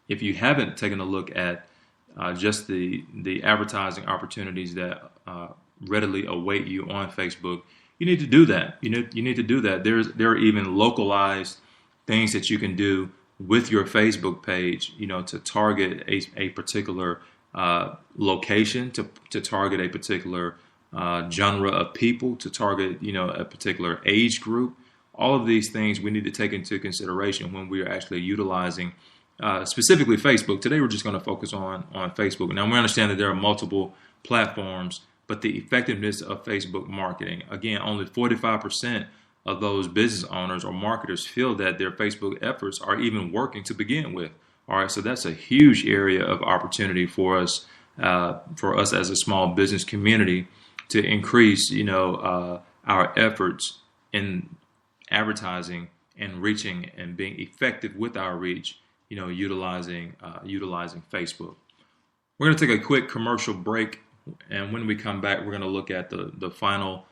if you haven't taken a look at just the advertising opportunities that readily await you on Facebook, you need to do that. You need to do that. There are even localized things that you can do with your Facebook page, to target a particular location, to target a particular genre of people, to target a particular age group. All of these things we need to take into consideration when we are actually utilizing specifically Facebook. Today we're just going to focus on Facebook. Now we understand that there are multiple platforms, but the effectiveness of Facebook marketing, again, only 45% of those business owners or marketers feel that their Facebook efforts are even working to begin with. All right, so that's a huge area of opportunity for us as a small business community to increase, our efforts in advertising and reaching and being effective with our reach, utilizing Facebook. We're going to take a quick commercial break, and when we come back, we're going to look at the final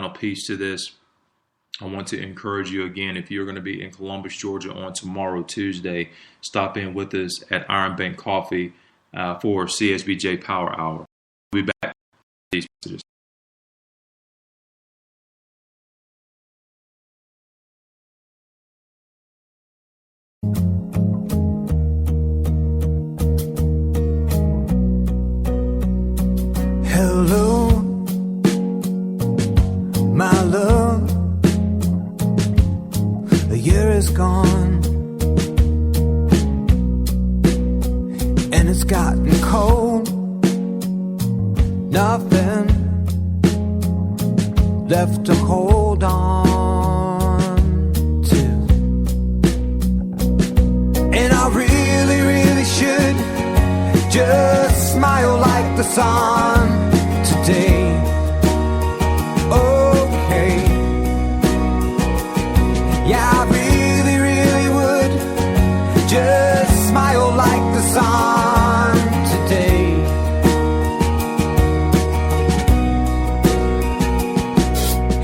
piece to this. I want to encourage you again, if you're going to be in Columbus, Georgia on tomorrow, Tuesday, stop in with us at Iron Bank Coffee for CSBJ Power Hour. We'll be back with these messages. Hello, my love. A year is gone, and it's gotten cold. Nothing left to hold on to, and I really, really should just smile like the sun today. Okay, yeah, I really, really would just smile like the sun today.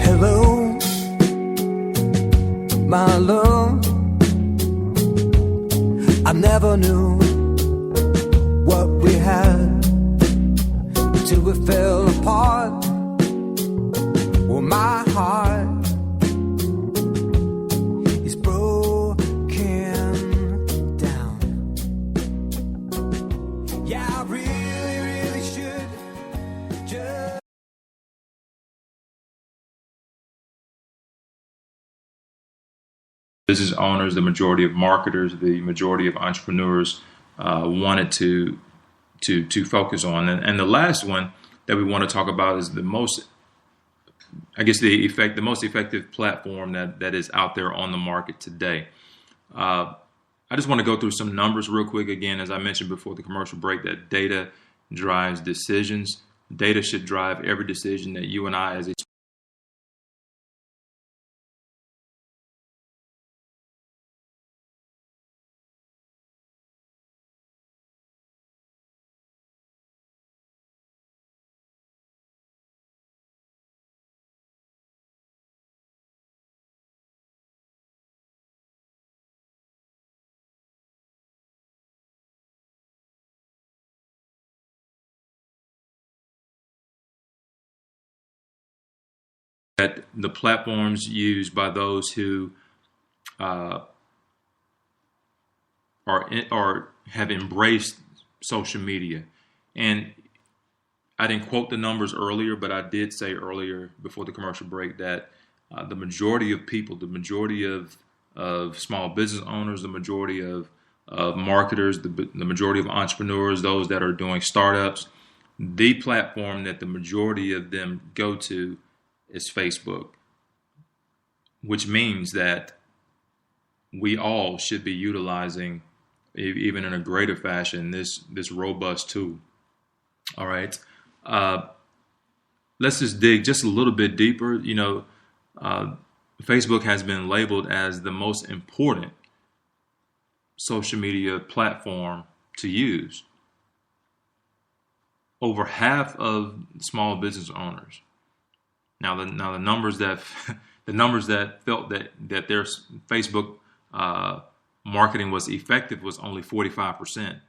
Hello, my love. I never knew what we had till we fell apart. Well, my heart is broken down. Yeah, I really, really should just... Business owners, the majority of marketers, the majority of entrepreneurs wanted to focus on. And the last one that we want to talk about is the most effective platform that is out there on the market today. I just want to go through some numbers real quick. Again, as I mentioned before the commercial break, that data drives decisions. Data should drive every decision that you and I as a that the platforms used by those who are have embraced social media. And I didn't quote the numbers earlier, but I did say earlier before the commercial break that the majority of people, the majority of small business owners, the majority of marketers, the majority of entrepreneurs, those that are doing startups, the platform that the majority of them go to is Facebook, which means that we all should be utilizing, even in a greater fashion, this robust tool. All right. Let's just dig just a little bit deeper. Facebook has been labeled as the most important social media platform to use. Over half of small business owners. Now the numbers that felt that their Facebook marketing was effective was only 45%.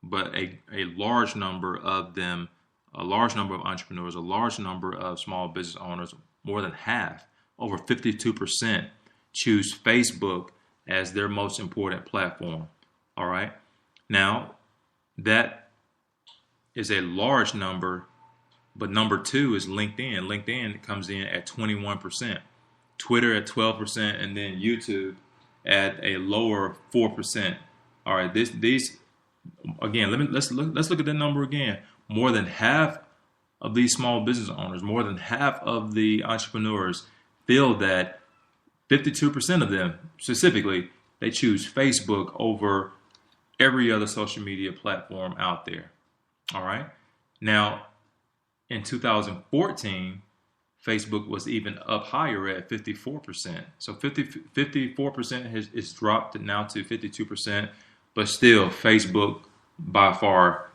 But a large number of them, a large number of entrepreneurs, a large number of small business owners, more than half, over 52%, choose Facebook as their most important platform. All right. Now, that is a large number, but number two is LinkedIn. LinkedIn comes in at 21%, Twitter at 12%, and then YouTube at a lower 4%. All right. These again, let's look at that number again. More than half of these small business owners, more than half of the entrepreneurs feel that 52% of them specifically, they choose Facebook over every other social media platform out there. All right. Now, in 2014, Facebook was even up higher at 54%. So 54% is dropped now to 52%, but still Facebook by far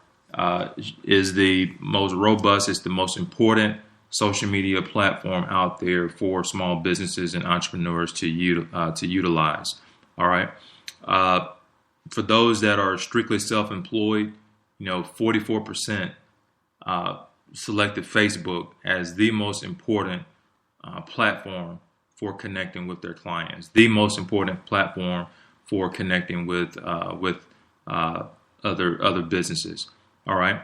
is the most robust, it's the most important social media platform out there for small businesses and entrepreneurs to utilize. All right. For those that are strictly self-employed, 44% selected Facebook as the most important platform for connecting with their clients, the most important platform for connecting with other businesses. All right.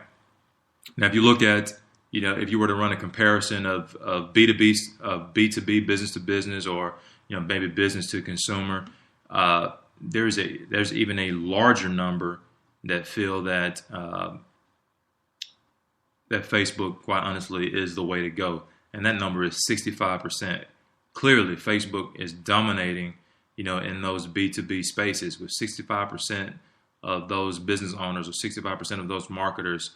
Now, if you look at, if you were to run a comparison of B2B, of B2B, business to business, or maybe business to consumer, there's even a larger number that feel that that Facebook, quite honestly, is the way to go, and that number is 65%. Clearly, Facebook is dominating, in those B2B spaces, with 65% of those business owners or 65% of those marketers,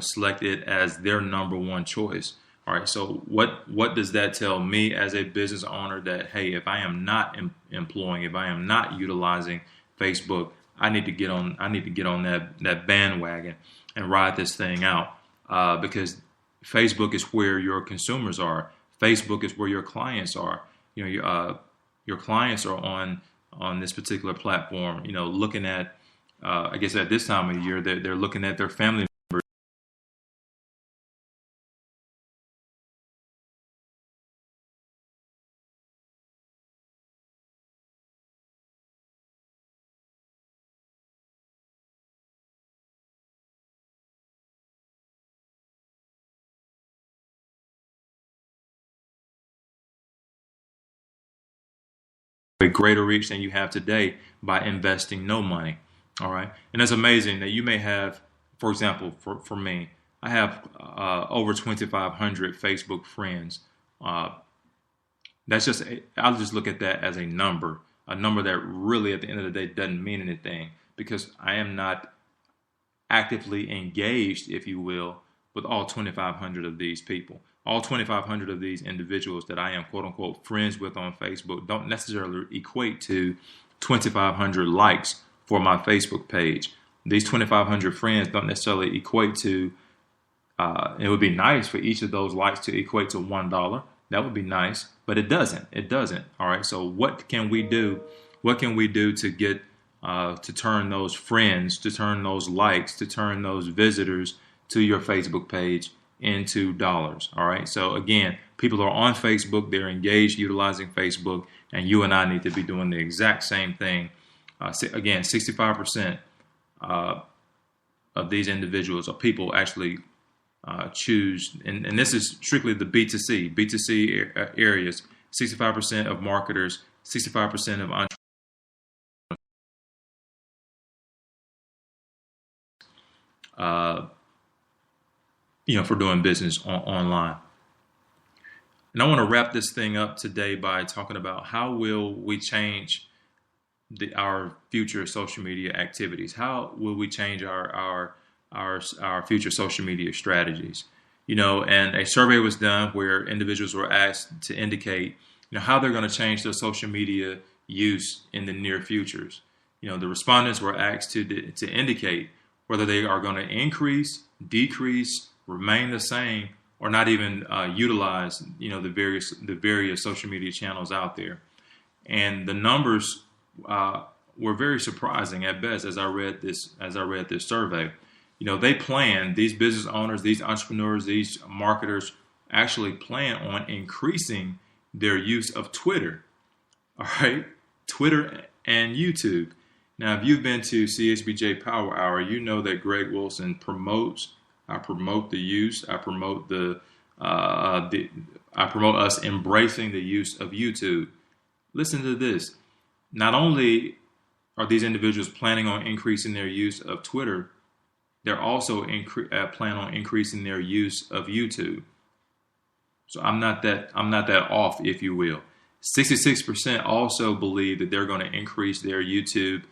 select it as their number one choice. All right. So what does that tell me as a business owner? That, hey, if I am not employing, if I am not utilizing Facebook, I need to get on that bandwagon and ride this thing out, because Facebook is where your consumers are. Facebook is where your clients are. Your clients are on this particular platform. Looking at, I guess at this time of year, they're looking at their family members. A greater reach than you have today by investing no money. All right. And it's amazing that you may have, for example, for me, I have over 2,500 Facebook friends. I'll just look at that as a number that really at the end of the day doesn't mean anything, because I am not actively engaged, if you will, with all 2,500 of these people. All 2,500 of these individuals that I am quote unquote friends with on Facebook don't necessarily equate to 2,500 likes for my Facebook page. These 2,500 friends don't necessarily equate to, it would be nice for each of those likes to equate to $1. That would be nice, but it doesn't. It doesn't. All right. So what can we do? What can we do to get, to turn those friends, to turn those likes, to turn those visitors to your Facebook page into dollars? All right. So again, people are on Facebook, they're engaged, utilizing Facebook, and you and I need to be doing the exact same thing. Again, 65% of these individuals or people actually choose, and this is strictly the B2C areas. 65% of marketers, 65% of entrepreneurs, for doing business online. And I want to wrap this thing up today by talking about how will we change our future social media activities? How will we change our future social media strategies? And a survey was done where individuals were asked to indicate, how they're going to change their social media use in the near futures. The respondents were asked to indicate whether they are going to increase, decrease, remain the same, or not even utilize, the various social media channels out there. And the numbers were very surprising at best as I read this survey. They plan, these business owners, these entrepreneurs, these marketers actually plan on increasing their use of Twitter. All right, Twitter and YouTube. Now, if you've been to CSBJ Power Hour, you know that Greg Wilson promotes. I promote the use. I promote I promote us embracing the use of YouTube. Listen to this. Not only are these individuals planning on increasing their use of Twitter, they're also plan on increasing their use of YouTube. So I'm not that off, if you will. 66% also believe that they're going to increase their YouTube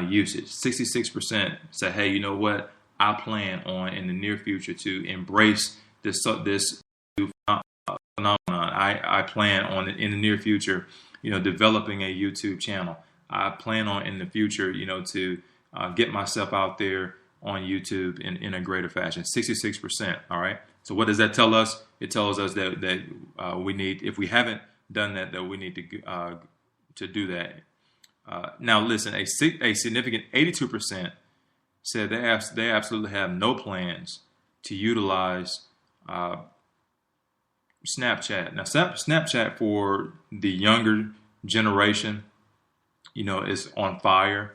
usage. 66% say, hey, you know what? I plan on in the near future to embrace this phenomenon. I plan on in the near future, developing a YouTube channel. I plan on in the future, to get myself out there on YouTube in a greater fashion. 66%. All right. So what does that tell us? It tells us that we need, if we haven't done that, that we need to do that. Now, listen, a significant 82% said they absolutely have no plans to utilize Snapchat. Now, Snapchat for the younger generation, is on fire.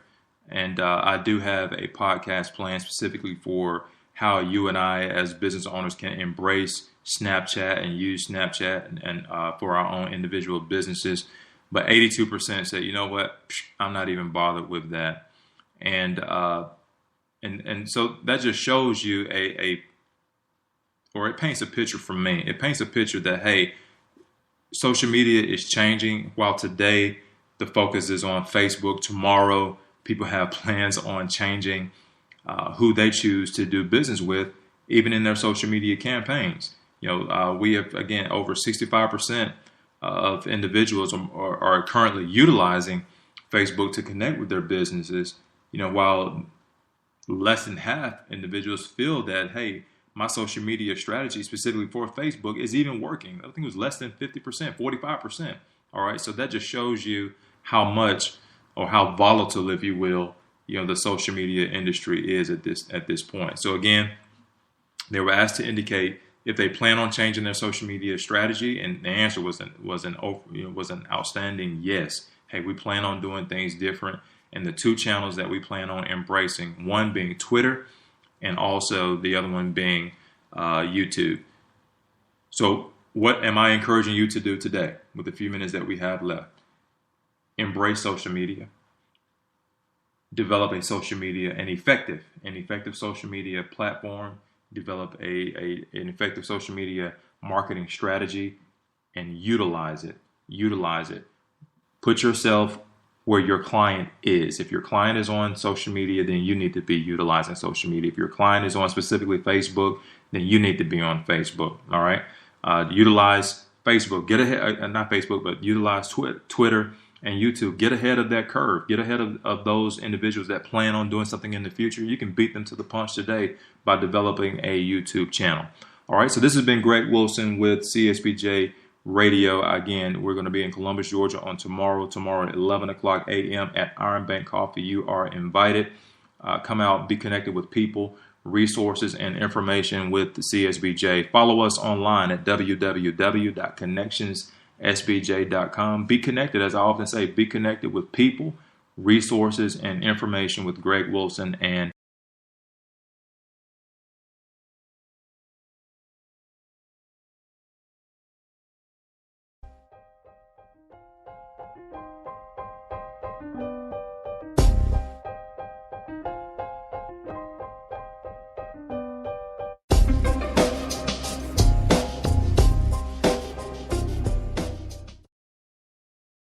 And I do have a podcast planned specifically for how you and I as business owners can embrace Snapchat and use Snapchat and for our own individual businesses. But 82% said, you know what, I'm not even bothered with that. And so that just shows you or it paints a picture for me. It paints a picture that, hey, social media is changing. While today the focus is on Facebook, tomorrow people have plans on changing who they choose to do business with, even in their social media campaigns. We have, again, over 65% of individuals are currently utilizing Facebook to connect with their businesses, while less than half individuals feel that, hey, my social media strategy specifically for Facebook is even working. I think it was less than 50%, 45%. All right. So that just shows you how much or how volatile, if you will, the social media industry is at this point. So again, they were asked to indicate if they plan on changing their social media strategy, and the answer was an outstanding yes. Hey, we plan on doing things different. And the two channels that we plan on embracing, one being Twitter, and also the other one being YouTube. So what am I encouraging you to do today with the few minutes that we have left? Embrace social media. Develop an effective social media platform. Develop an effective social media marketing strategy and utilize it. Put yourself where your client is. If your client is on social media, then you need to be utilizing social media. If your client is on specifically Facebook, then you need to be on Facebook. All right. Utilize Facebook. Get ahead, not Facebook, but utilize Twitter and YouTube. Get ahead of that curve. Get ahead of those individuals that plan on doing something in the future. You can beat them to the punch today by developing a YouTube channel. All right. So this has been Greg Wilson with CSBJ Radio. Again, we're going to be in Columbus, Georgia on tomorrow at 11 o'clock a.m. at Iron Bank Coffee. You are invited. Come out, be connected with people, resources, and information with the CSBJ. Follow us online at www.connectionssbj.com. Be connected, as I often say, be connected with people, resources, and information with Greg Wilson and